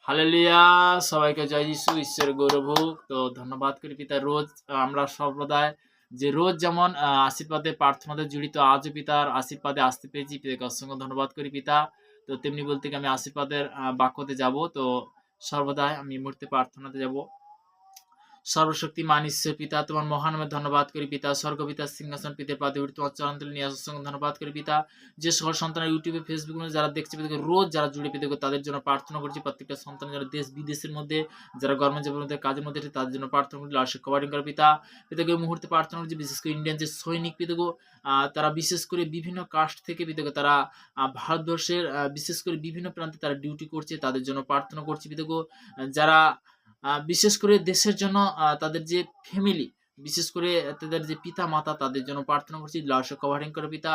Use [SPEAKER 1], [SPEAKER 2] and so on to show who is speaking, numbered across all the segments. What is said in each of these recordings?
[SPEAKER 1] Hallelujah. সবাইকে জয় যিশু, ঈশ্বরের গৌরব হোক। তো ধন্যবাদ করি পিতা। রোজ আমরা সম্প্রদায় যে রোজ যেমন আশীর্বাদে প্রার্থনাতে জড়িত, আজও পিতার আশীর্বাদে আসতে পেরেছি, পিতাকে অসংখ্য ধন্যবাদ করি পিতা। তো তেমনি বলতে কি আমি আশীর্বাদের বাক্যতে যাব। তো সর্বদাই আমি এই মুহূর্তে প্রার্থনাতে যাব। সর্বশক্তিমান ঈশ্বর পিতা, তোমার মহান নামে ধন্যবাদ করি পিতা। স্বর্গপিতার সিংহাসন পিতার পাদে উঠে তোমার চরণ তুলে নিয়ে আসার সঙ্গে ধন্যবাদ করি পিতা। যে সকল সন্তান ইউটিউবে ফেসবুক যারা দেখছে পিতাকে রোজ যারা জুড়ে পিতাকে তাদের জন্য প্রার্থনা করছি। প্রত্যেকটা সন্তান যারা দেশ বিদেশের মধ্যে যারা গভর্নমেন্ট মধ্যে কাজের মধ্যে তাদের জন্য প্রার্থনা করি। লাশের কভারিং করে পিতা। পিতাকে মুহূর্তে প্রার্থনা করছি বিশেষ করে ইন্ডিয়ান যে সৈনিক পিতাকে তারা বিশেষ করে বিভিন্ন কাস্ট থেকে পিতাকে তারা ভারতবর্ষের বিশেষ করে বিভিন্ন প্রান্তে তারা ডিউটি করছে, তাদের জন্য প্রার্থনা করছি পিতাকে। যারা বিশেষ করে দেশের জন্য তাদের যে ফ্যামিলি, বিশেষ করে তাদের যে পিতা-মাতা তাদের জন্য প্রার্থনা করছি। লাশে কভারিং করো পিতা।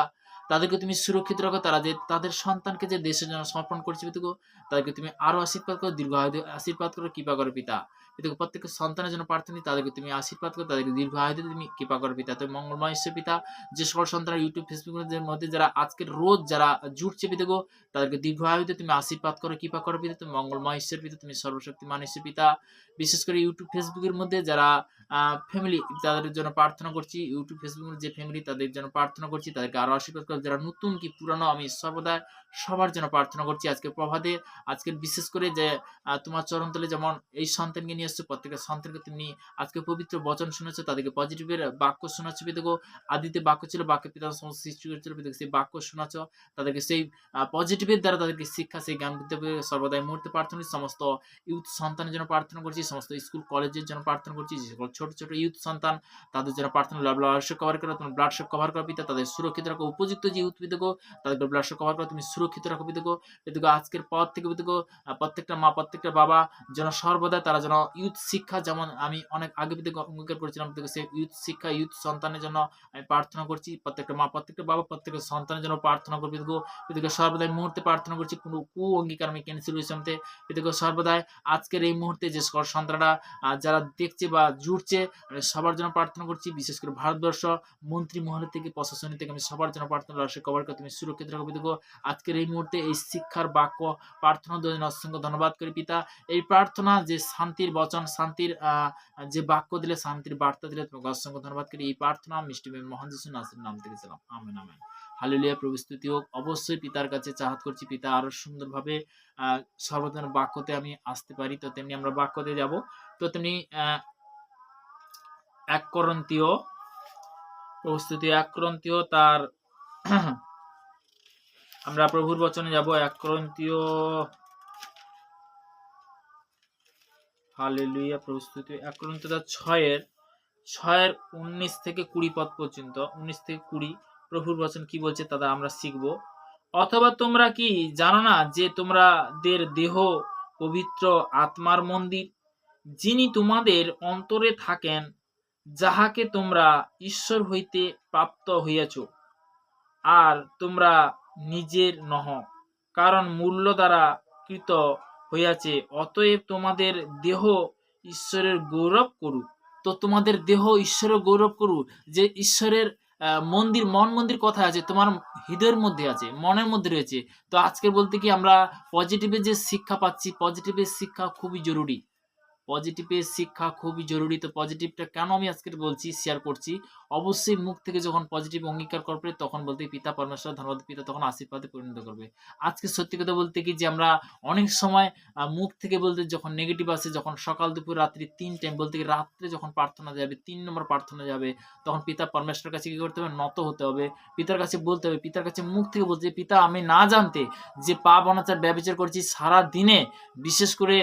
[SPEAKER 1] তাদেরকে তুমি সুরক্ষিত রাখো। তারা যে তাদের সন্তানকে যে দেশের জন্য সমর্পণ করছে পিতাগো, তাদেরকে তুমি আরো আশীর্বাদ করো, দীর্ঘায়ু আশীর্বাদ করো, কৃপা করো পিতা। পিতাগো প্রত্যেকটা সন্তানের জন্য প্রার্থনা, তাদেরকে তুমি আশীর্বাদ করো, তাদেরকে দীর্ঘায়ু তুমি কৃপা করো পিতা। তুমি মঙ্গলময় ঈশ্বর পিতা। যে সকল সন্তান ইউটিউব ফেসবুকের মধ্যে যারা আজকের রোজ যারা জুটছে পিতাগো, তাদেরকে দীর্ঘায়ুতে তুমি আশীর্বাদ করো, কৃপা করো পিতা। তুমি মঙ্গলময় ঈশ্বর পিতা, তুমি সর্বশক্তিমান ঈশ্বর পিতা। বিশেষ করে ইউটিউব ফেসবুকের মধ্যে যারা ফ্যামিলি তাদের জন্য প্রার্থনা করছি। ইউটিউব ফেসবুকের যে ফ্যামিলি তাদের জন্য প্রার্থনা করছি, তাদেরকে আরো আশীর্বাদ করো। যারা নতুন কি পুরানো আমি সর্বদা সবার জন্য প্রার্থনা করছি। আজকে প্রভাতে আজকের বিশেষ করে যে তোমার চরণতলে যেমন এই সন্তানকে নিয়ে এসছো, প্রত্যেকটা সন্তানকে তুমি আজকে পবিত্র বচন শুনেছো, তাদেরকে পজিটিভের বাক্য শোনাচ্ছ পিতাগো। আদিতে বাক্য ছিল, বাক্য পিতা সমস্ত সৃষ্টি করেছিল পিতাকে, সেই বাক্য শোনাচ্ছ, তাদেরকে সেই পজিটিভের দ্বারা তাদেরকে শিক্ষা সেই জ্ঞান দিতে হবে। সর্বদাই মুহূর্তে প্রার্থনা করছি। সমস্ত ইউথ সন্তানের জন্য প্রার্থনা করছি, সমস্ত স্কুল কলেজের জন্য প্রার্থনা করছি। যে সকল ছোট ছোট ইউথ সন্তান তাদের জন্য প্রার্থনা, ব্লাড শেপ কভার করো, তোমার ব্লাড শেপ কভার করো পিতা। তাদের সুরক্ষিত রাখো। উপযুক্ত যে ইউথ পিতাগো, তাদেরকে ব্লাড শেপ কভার করো, তুমি সুরক্ষিত রাখো পিতাগো। পিতাগো আজকের পর থেকে পিতাগো প্রত্যেকটা মা প্রত্যেকটা বাবা যেন সর্বদা তারা যেন ইউথ শিক্ষা, যেমন আমি অনেক আগে পিতাকে অঙ্গীকার করেছিলাম পিতাকে, সেই ইউথ শিক্ষা ইউথ সন্তানের জন্য আমি প্রার্থনা করছি। প্রত্যেকটা মা প্রত্যেকটা বাবা প্রত্যেকটা সন্তানের জন্য প্রার্থনা করবি পিতাগো। পিতাকে সর্বদাই মুহূর্তে প্রার্থনা করছি, কোনো কু অঙ্গীকার আমি ক্যান্সেল হয়েছে পিতাকে। সর্বদাই আজকের এই মুহূর্তে যে সকল সন্তানরা যারা দেখছে বা জুড়ছে, আমি সবার জন্য প্রার্থনা করছি। বিশেষ করে ভারতবর্ষ মন্ত্রী মহল থেকে প্রশাসনিক থেকে আমি সবার জন্য প্রার্থনা করছি। কভার করে তুমি সুরক্ষিত রাখো পিতাগো। আজকের এই মুহূর্তে এই শিক্ষার বাক্য প্রার্থনা জন্য অসংখ্য ধন্যবাদ করি পিতা। এই প্রার্থনা যে শান্তির বচন, শান্তির যে বাক্য দিলে, শান্তির বার্তা দিলে, তোমাকে অসংখ্য ধন্যবাদ করি। এই প্রার্থনা মিষ্টি মহান যিশু নাসির নাম থেকে ছিলাম, আমেন আমেন। হালেলুয়া। প্রভু স্তুতি হোক। অবশ্যই পিতার কাছে চাহাত করছি পিতা আরো সুন্দরভাবে সর্বজনের বাক্যতে আমি আসতে পারি। তো তেমনি আমরা বাক্যতে যাব। তো তেমনি 1 করন্থীয় প্রস্তুতি 1 করন্থীয় তার আমরা প্রভুর বচনে যাব। 1 করন্থীয়, হালেলুয়া। প্রস্তুতি 1 করন্থীয় তার 6 19 থেকে 20 পদ পর্যন্ত, 19 থেকে 20 প্রভুর বচন কি বলছে তা আমরা শিখব। অথবা তোমরা কি জানো না যে তোমাদের দেহ পবিত্র আত্মার মন্দির, যিনি তোমাদের অন্তরে থাকেন, যাহাকে তোমরা ঈশ্বর হইতে প্রাপ্ত হইয়াছ, আর তোমরা নিজের নহ, কারণ মূল্য দ্বারা কৃত হইয়াছে। অতএব তোমাদের দেহ ঈশ্বরের গৌরব করুক। তো তোমাদের দেহ ঈশ্বরের গৌরব করুক। যে ঈশ্বরের মন্দির, মন মন্দির কথা আছে, তোমার হৃদয়ের মধ্যে আছে, মনের মধ্যে রয়েছে। তো আজকের বলতে কি আমরা পজিটিভের যে শিক্ষা পাচ্ছি, পজিটিভের শিক্ষা খুবই জরুরি। পজিটিভের শিক্ষা খুবই জরুরি। তো পজিটিভটা কেন আমি আজকে বলছি, শেয়ার করছি। অবশ্যই মুখ থেকে যখন পজিটিভ অঙ্গীকার করবে, তখন বলতে পিতা পরমেশ্বর ধন্যবাদ পিতা তখন আশীর্বাদে পরিণত করবে। আজকে সত্যি কথা বলতে কি যে আমরা অনেক সময় মুখ থেকে বলতে যখন নেগেটিভ আসে, যখন সকাল দুপুর রাত্রি 3 টাইম বলতে কি রাত্রে যখন প্রার্থনা যাবে, 3 নম্বর প্রার্থনা যাবে, তখন পিতা পরমেশ্বরের কাছে কি করতে হবে? নত হতে হবে। পিতার কাছে বলতে হবে, পিতার কাছে মুখ থেকে বলতে, পিতা আমি না জানতে যে পাপ অনাচার ব্যভিচার করছি সারা দিনে, বিশেষ করে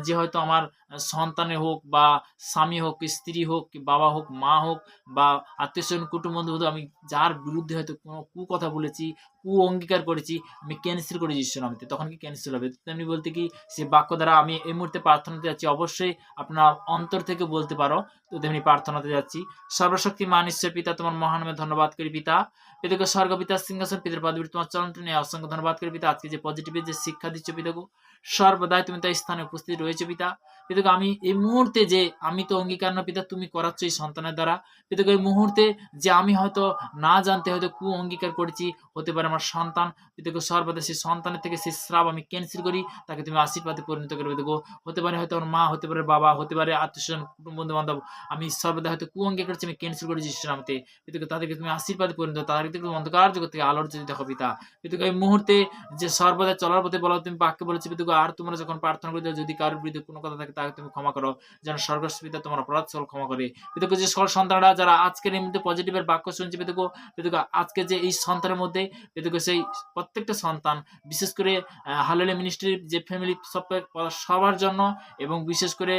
[SPEAKER 1] যে হয়তো আমার সন্তানে হোক বা স্বামী হোক, স্ত্রী হোক, কি বাবা হোক, মা হোক, বা আত্মীয়স্বজন কুটুম্ব বন্ধু হোক, আমি যার বিরুদ্ধে হয়তো কোনো কুকথা বলেছি, কু অঙ্গীকার করেছি, আমি ক্যান্সেল করেছি ঈশ্বর নামে, তখন কি ক্যান্সেল হবে। তেমনি বলতে কি সে বাক্য দ্বারা আমি এই মুহূর্তে প্রার্থনাতে যাচ্ছি। অবশ্যই আপনার অন্তর থেকে বলতে পারো। তো তেমনি প্রার্থনাতে যাচ্ছি। সর্বশক্তিমান ঈশ্বর পিতা, তোমার মহান নামে ধন্যবাদ করি পিতা। পিতাকে স্বর্গ পিতার সিংহাসন পিতার পদবী তোমার চরণটি নিয়ে অসংখ্য ধন্যবাদ করি পিতা। আজকে যে পজিটিভের যে শিক্ষা দিচ্ছ পিতাকে, সর্বদাই তুমি তার স্থানে উপস্থিত রয়েছে পিতা। পিতাকে আমি এই মুহূর্তে যে আমি তো অঙ্গীকার না পিতা, তুমি করাচ্ছ এই সন্তানের দ্বারা। পিতাকে এই মুহূর্তে যে আমি হয়তো না জানতে হয়তো কু অঙ্গীকার করেছি, হতে পারে আমার সন্তান পিতাকে সর্বদা সেই সন্তানের থেকে সেই শ্রাপ আমি ক্যান্সেল করি, তাকে তুমি আশীর্বাদে পরিণত করে দেবো। হতে পারে হয়তো আমার মা, হতে পারে বাবা, হতে পারে আত্মীয়স্বজন, কুটুম্ব বন্ধু-বান্ধব, আমি সর্বদা হয়তো কুঅঙ্গে করছি, আমি ক্যান্সেল করি যিশুর নামে। পিতাকে তাদেরকে তুমি আশীর্বাদে পরিণত, তাদেরকে তুমি অন্ধকার জগৎ থেকে আলোর জ্যোতি দেখো পিতা। পিতাকে এই মুহূর্তে যে সর্বদা চলার পথে বলো, তুমি বাক্যে বলেছো পিতাকে, আর তোমরা যখন প্রার্থনা করিতে যদি কারোর বিরুদ্ধে কোনো কথা থাকে তাকে তুমি ক্ষমা করো, যেন স্বর্গস্থ পিতা তোমার অপরাধ সকল ক্ষমা করে। পিতাকে যে সকল সন্তানরা যারা আজকের এই মুহূর্তে পজিটিভের বাক্য শুনছে পিতাকে, পিতাকে আজকে যে এই সন্তানের মধ্যে পিতাকে সেই প্রত্যেকটা সন্তান, বিশেষ করে হালেলুয়া মিনিস্ট্রির যে ফ্যামিলি সবার জন্য, এবং বিশেষ করে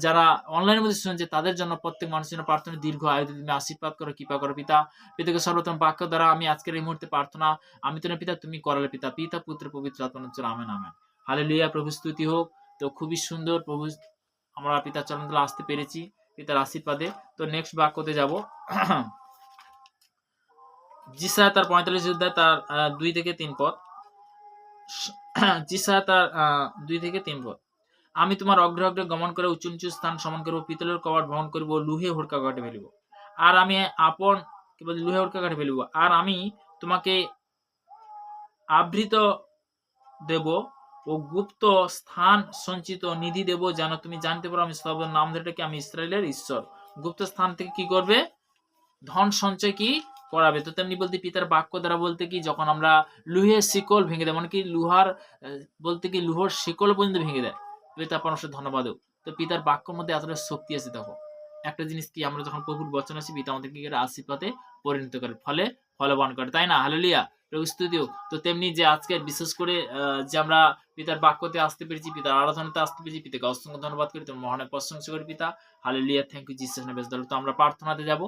[SPEAKER 1] যারা অনলাইনের মধ্যে শুনছে তাদের জন্য, প্রত্যেক মানুষের জন্য প্রার্থনা দীর্ঘ আয়ু তুমি আশীর্বাদ করো, কৃপা করো পিতা। পিতাকে সর্বপ্রথম বাক্য দ্বারা আমি আজকের এই মুহূর্তে প্রার্থনা, আমি তো না পিতা, তুমি করালে পিতা, পিতা পুত্র পবিত্র আত্মার চলো, আমেন আমেন। হালেলুয়া, প্রভু স্তুতি হোক। তো খুবই সুন্দর প্রভু, আমরা পিতার চরণতলে আসতে পেরেছি পিতার আশীর্বাদে। তো নেক্সট বাক্যতে যাব। যিশায়া তার 45 অধ্যায় তার 2 থেকে 3 পদ। যিশায়া তার 2 থেকে 3 পদ। আমি তোমার অগ্রে অগ্রে গমন করে উঁচু নিচু স্থান সমান করব, পিতলের কবাট ভ্রমণ করিব, লুহে হুড়কা কাটে ফেলিব। আর আমি আপন কি বলি, লুহে হুড়কা কাটে ফেলিব। আর আমি তোমাকে আবৃত দেব ও গুপ্ত স্থান সঞ্চিত নিধি দেব, যেন তুমি জানতে পারো আমি সর্বদা নাম ধরে কি আমি ইসরায়েলের ঈশ্বর। গুপ্ত স্থান থেকে কি করবে? ধন সঞ্চয় কি করাবে। তো তেমনি বলতে পিতার বাক্য দ্বারা বলতে কি, যখন আমরা লুহের শিকল ভেঙে দেয়, মানে কি লোহার বলতে কি লোহার শিকল পর্যন্ত ভেঙে দেয়, পিতা পরমেশ্বর ধন্যবাদও। তো পিতার বাক্যের মধ্যে এতটা শক্তি আছে। দেখো একটা জিনিস কি, আমরা যখন প্রভুর বচন আসি, পিতা আমাদের কি করে আশীর্বাদে পরিণত করে, ফলে ফলবান করে, তাই না? হালেলুয়া, প্রভু স্তুতিও। তো তেমনি যে আজকে বিশেষ করে যে আমরা পিতার বাক্যতে আসতে পেরেছি, পিতার আরাধনাতে আসতে পেরেছি, পিতাকে অসংখ্য ধন্যবাদ করি, তোমার মহানের প্রশংসা করি পিতা। Hallelujah, thank you Jesus name. তো আমরা প্রার্থনাতে যাব।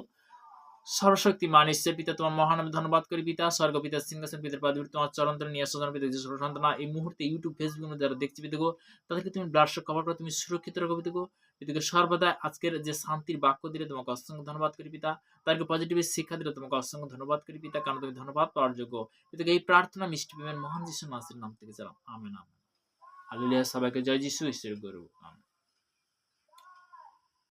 [SPEAKER 1] সর্বশক্তিমান ঈশ্বর পিতা, তোমার মহানামে ধন্যবাদ করি পিতা। স্বর্গ পিতা সিংহাসন পিতার পাদে তোমার চরণ তলে নিয়ে আসো পিতা। যে সন্তান এই মুহূর্তে ইউটিউব ফেসবুক যারা দেখছি পিতাগো, তাদেরকে তুমি ব্লাড শক কভার করে তুমি সুরক্ষিত রাখো পিতাগো। পিতাকে সর্বদা আজকের যে শান্তির বাক্য দিলে তোমাকে অসংখ্য ধন্যবাদ করি পিতা। তাদেরকে পজিটিভ শিক্ষা দিলে তোমাকে অসংখ্য ধন্যবাদ করি পিতা, কারণ তুমি ধন্যবাদ পাওয়ার যোগ্য। পিতাকে এই প্রার্থনা মিষ্টি প্রেমের মহান যিশু নাসির নাম থেকে চালাম, আমেন আমেন। হালেলুয়া, সবাইকে জয় যিশু, ঈশ্বর গরু, আমেন।